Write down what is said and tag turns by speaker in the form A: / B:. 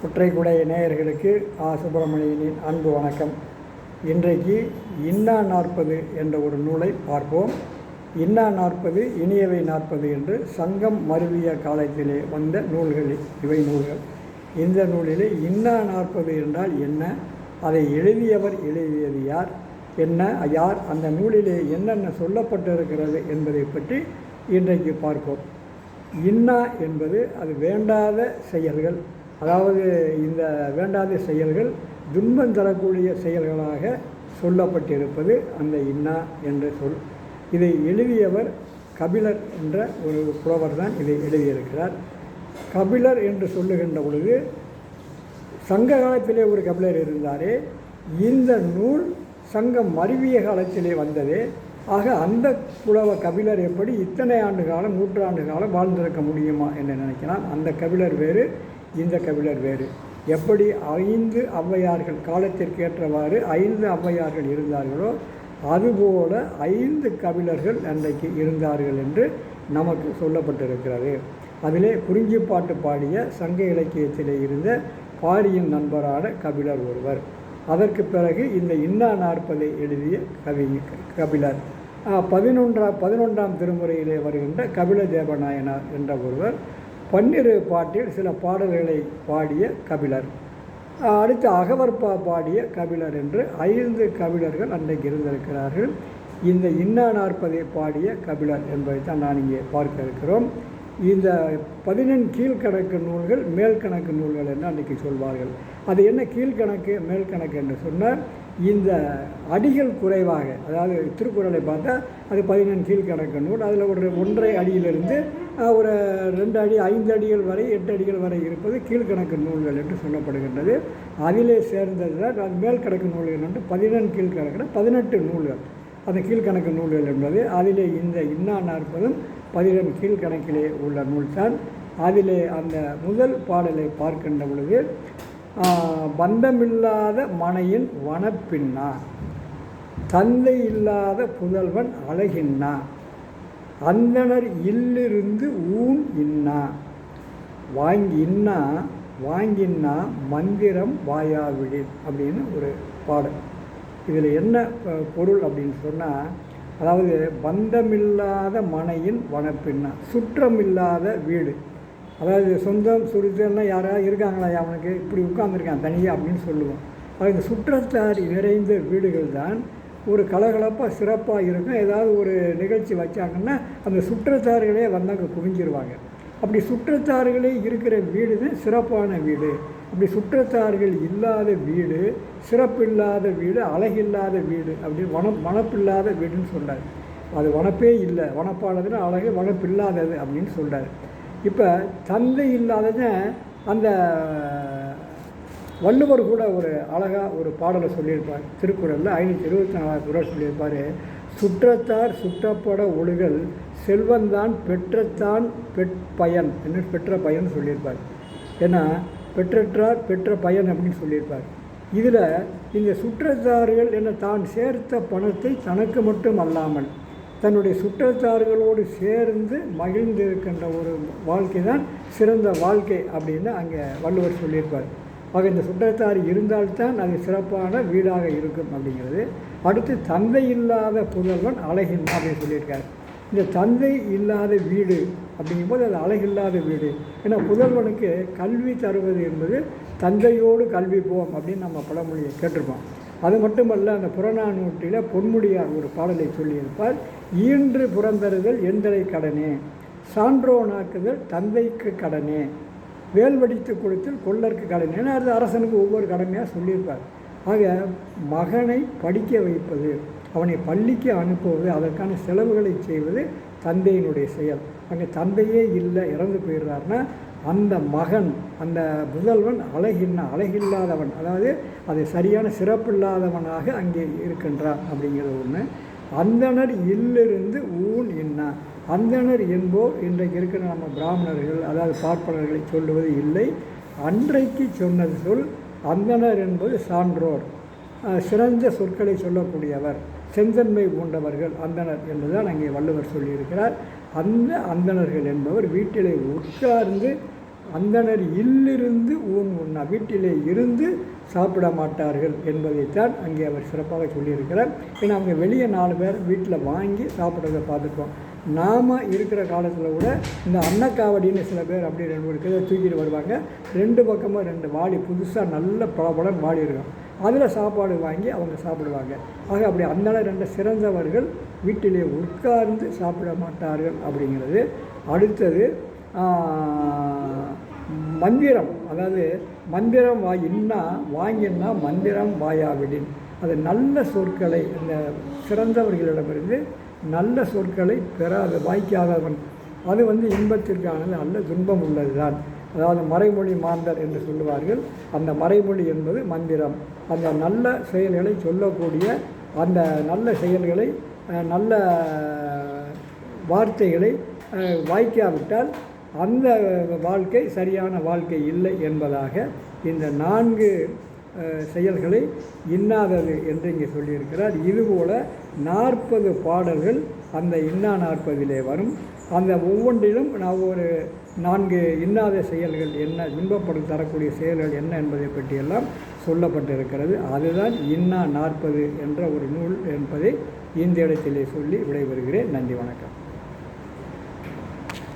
A: குற்றைக்குடை நேயர்களுக்கு சுப்பிரமணியனின் அன்பு வணக்கம். இன்றைக்கு இன்னா 40 என்ற ஒரு நூலை பார்ப்போம். இன்னா 40 இனியவை 40 என்று சங்கம் மருவிய காலத்திலே வந்த நூல்கள் இவை நூல்கள். இந்த நூலிலே இன்னா 40 என்றால் என்ன, அதை எழுதியது யார், யார் அந்த நூலிலே என்னென்ன சொல்லப்பட்டிருக்கிறது என்பதை பற்றி இன்றைக்கு பார்ப்போம். இன்னா என்பது அது வேண்டாத செயல்கள், அதாவது இந்த வேண்டாத செயல்கள் துன்பம் தரக்கூடிய செயல்களாக சொல்லப்பட்டிருப்பது அந்த இன்னா என்ற சொல். இதை எழுதியவர் கபிலர் என்ற ஒரு புலவர் தான் இதை எழுதியிருக்கிறார். கபிலர் என்று சொல்லுகின்ற பொழுது சங்க காலத்திலே ஒரு கபிலர் இருந்தாரே, இந்த நூல் சங்கம் மருவிய காலத்திலே வந்ததே. ஆக அந்த புலவர் கபிலர் எப்படி இத்தனை ஆண்டு காலம், நூற்றாண்டு காலம் வாழ்ந்திருக்க முடியுமா என்று நினைக்கிறான். அந்த கபிலர் வேறு, இந்த கபிலர் வேறு. எப்படி 5 ஔவையார்கள் காலத்திற்கேற்றவாறு 5 ஔவையார்கள் இருந்தார்களோ அதுபோல 5 கபிலர்கள் அன்றைக்கு இருந்தார்கள் என்று நமக்கு சொல்லப்பட்டிருக்கிறது. அதிலே குறிஞ்சிப்பாட்டு பாடிய சங்க இலக்கியத்திலே இருந்த பாரியின் நண்பரான கபிலர் ஒருவர். அதற்கு பிறகு இந்த இன்னா 40 எழுதிய கபிலர் 11ஆம் திருமுறையிலே வருகின்ற கபில தேவநாயனார் என்ற ஒருவர் 12 பாட்டில் சில பாடல்களை பாடிய கபிலர். அடுத்து அகவற்பா பாடிய கபிலர் என்று 5 கபிலர்கள் அன்றைக்கு இருந்திருக்கிறார்கள். இந்த இன்னா 40 பாடிய கபிலர் என்பதை தான் நான் இங்கே பார்க்க இருக்கிறோம். இந்த 14 கீழ்கணக்கு நூல்கள் மேல்கணக்கு நூல்கள் என்று அன்றைக்கி சொல்வார்கள். அது என்ன கீழ்கணக்கு மேல்கணக்கு என்று சொன்னால், இந்த அடிகள் குறைவாக, அதாவது திருக்குறளை பார்த்தா அது 14 கீழ்கணக்கு நூல். அதில் ஒரு 1.5 அடியிலிருந்து ஒரு 2 அடி 5 அடிகள் வரை 8 அடிகள் வரை இருப்பது கீழ்கணக்கு நூல்கள் என்று சொல்லப்படுகின்றது. அதிலே சேர்ந்தது தான் அது மேல்கணக்கு நூல்கள் என்று 14 கீழ்கணக்கில் 18 நூல்கள் அந்த கீழ்கணக்கு நூல்கள் என்பது. அதிலே இந்த இன்னா 40 14 கீழ்கணக்கிலே உள்ள நூல்தான். அதிலே அந்த முதல் பாடலை பார்க்கின்ற பொழுது, பந்தமில்லாத மனையின் வனப்பின்னா, தந்தை இல்லாத புதல்வன் அழகின்னா, அந்தனர் இல்லிருந்து ஊன் இன்னா, வாங்கின்னா மந்திரம் வாயாவிடில் அப்படின்னு ஒரு பாடல். இதில் என்ன பொருள் அப்படின்னு சொன்னால், அதாவது பந்தமில்லாத மனையின் வனப்பின்னா, சுற்றமில்லாத வீடு, அதாவது சொந்தம் சுருத்தம்லாம் யாராவது இருக்காங்களா, அவனுக்கு இப்படி உட்கார்ந்துருக்கான் தனியாக அப்படின்னு சொல்லுவோம். அது இந்த சுற்றத்தார் நிறைந்த வீடுகள் தான் ஒரு கலகலப்பாக சிறப்பாக இருக்கும். ஏதாவது ஒரு நிகழ்ச்சி வச்சாங்கன்னா அந்த சுற்றத்தார்களே வந்தாங்க குவிஞ்சிருவாங்க. அப்படி சுற்றத்தார்களே இருக்கிற வீடு தான் சிறப்பான வீடு. அப்படி சுற்றத்தார்கள் இல்லாத வீடு, சிறப்பில்லாத வீடு, அழகில்லாத வீடு, அப்படி வனப்பில்லாத வீடுன்னு சொல்கிறார். அது வனப்பே இல்லை, வனப்பானதுன்னா அழகு, வனப்பில்லாதது அப்படின்னு சொல்கிறார். இப்போ தந்தை இல்லாததை அந்த வள்ளுவர் கூட ஒரு அழகாக ஒரு பாடலை சொல்லியிருப்பார். திருக்குறளில் 524 குறள் சொல்லியிருப்பார். சுற்றத்தார் சுற்றப்பட ஒழுகல் செல்வந்தான் பெற்றத்தான் பெற்பயன் என்று பெற்ற பயன் சொல்லியிருப்பார். ஏன்னா பெற்றற்றார் பெற்ற பயன் அப்படின்னு சொல்லியிருப்பார். இதில் இந்த சுற்றத்தார்கள் என்ன, தான் சேர்த்த பணத்தை தனக்கு மட்டும் அல்லாமல் தன்னுடைய சுற்றத்தார்களோடு சேர்ந்து மகிழ்ந்திருக்கின்ற ஒரு வாழ்க்கை தான் சிறந்த வாழ்க்கை அப்படின்னு அங்கே வள்ளுவர் சொல்லியிருப்பார். ஆக இந்த சுற்றத்தார் இருந்தால்தான் அது சிறப்பான வீடாக இருக்கும் அப்படிங்கிறது. அடுத்து தந்தை இல்லாத புதல்வன் அழகின் அப்படின்னு சொல்லியிருக்காரு. இந்த தந்தை இல்லாத வீடு அப்படிங்கும்போது அது அழகில்லாத வீடு. ஏன்னா புதல்வனுக்கு கல்வி தருவது என்பது தந்தையோடு கல்வி போம் அப்படின்னு நம்ம பழமொழியை கேட்டிருப்போம். அது மட்டுமல்ல, அந்த புறநானூற்றில் பொன்முடியார் ஒரு பாடலை சொல்லியிருப்பார். ஈன்று புறந்தருதல் எந்தரை கடனே, சான்றோனாக்குதல் தந்தைக்கு கடனே, வேல்வடித்து கொடுத்தல் கொள்ளற்கு கடனே. ஏன்னா அது அரசனுக்கு ஒவ்வொரு கடமையாக சொல்லியிருப்பார். ஆக மகனை படிக்க வைப்பது, அவனை பள்ளிக்கு அனுப்புவது, அதற்கான செலவுகளை செய்வது தந்தையினுடைய செயல். அங்கே தந்தையே இல்லை, இறந்து போயிடுறாருன்னா அந்த மகன், அந்த புதல்வன் அழகில்லாதவன், அதாவது அது சரியான சிறப்பில்லாதவனாக அங்கே இருக்கின்றான் அப்படிங்கிறது ஒன்று. அந்தனர் இல்லிருந்து ஊன் இன்னா, அந்தனர் என்போர் இன்றைக்கு இருக்கிற நம்ம பிராமணர்கள், அதாவது பார்ப்பனர்களை சொல்லுவது இல்லை. அன்றைக்கு சொன்னது சொல். அந்தனர் என்பது சான்றோர், சிறந்த சொற்களை சொல்லக்கூடியவர், செந்தன்மை பூண்டவர்கள் அந்தனர் என்றுதான் அங்கே வள்ளுவர் சொல்லியிருக்கிறார். அந்த அந்தணர்கள் என்பவர் வீட்டிலே உட்கார்ந்து அந்தணர் இல்லிருந்து ஊன் உண்ணா, வீட்டிலே இருந்து சாப்பிட மாட்டார்கள் என்பதைத்தான் அங்கே அவர் சிறப்பாக சொல்லியிருக்கிறார். ஏன்னா அவங்க வெளியே 4 பேர் வீட்டில் வாங்கி சாப்பிட்றதை பார்த்துருக்கோம். நாம் இருக்கிற காலத்தில் கூட இந்த அன்னக்காவடின்னு சில பேர் அப்படி 2 பேர் தூக்கிட்டு வருவாங்க. 2 பக்கமும் 2 வாளி புதுசாக நல்ல பலபலன்னு வாளி இருக்கும், அதில் சாப்பாடு வாங்கி அவங்க சாப்பிடுவாங்க. ஆக அப்படி அந்தணர் என்ற சிறந்தவர்கள் வீட்டிலே உட்கார்ந்து சாப்பிட மாட்டார்கள் அப்படிங்கிறது. அடுத்தது மந்திரம், அதாவது மந்திரம் இன்னா வாங்கினா மந்திரம் வாயாவிடின், அது நல்ல சொற்களை இந்த சிறந்தவர்களிடமிருந்து நல்ல சொற்களை பெறாத வாய்க்காதவன் அது இன்பத்திற்கானது அல்ல, துன்பம் உள்ளது தான். அதாவது மறைமொழி மாந்தர் என்று சொல்லுவார்கள். அந்த மறைமொழி என்பது மந்திரம். அந்த நல்ல செயல்களை சொல்லக்கூடிய, அந்த நல்ல செயல்களை நல்ல வார்த்தைகளை வாய்க்காவிட்டால் அந்த வாழ்க்கை சரியான வாழ்க்கை இல்லை என்பதாக இந்த 4 செயல்களை இன்னாதது என்று இங்கே சொல்லியிருக்கிறார். இதுபோல் 40 பாடல்கள் அந்த இன்னா 40 வரும். அந்த ஒவ்வொன்றிலும் நான் ஒரு 4 இன்னாத செயல்கள் என்ன, இன்பப்படம் தரக்கூடிய செயல்கள் என்ன என்பதை பற்றியெல்லாம் சொல்லப்பட்டிருக்கிறது. அதுதான் இன்னா 40 என்ற ஒரு நூல் என்பதை இந்த இடத்திலே சொல்லி விடைபெறுகிறேன். நன்றி, வணக்கம்.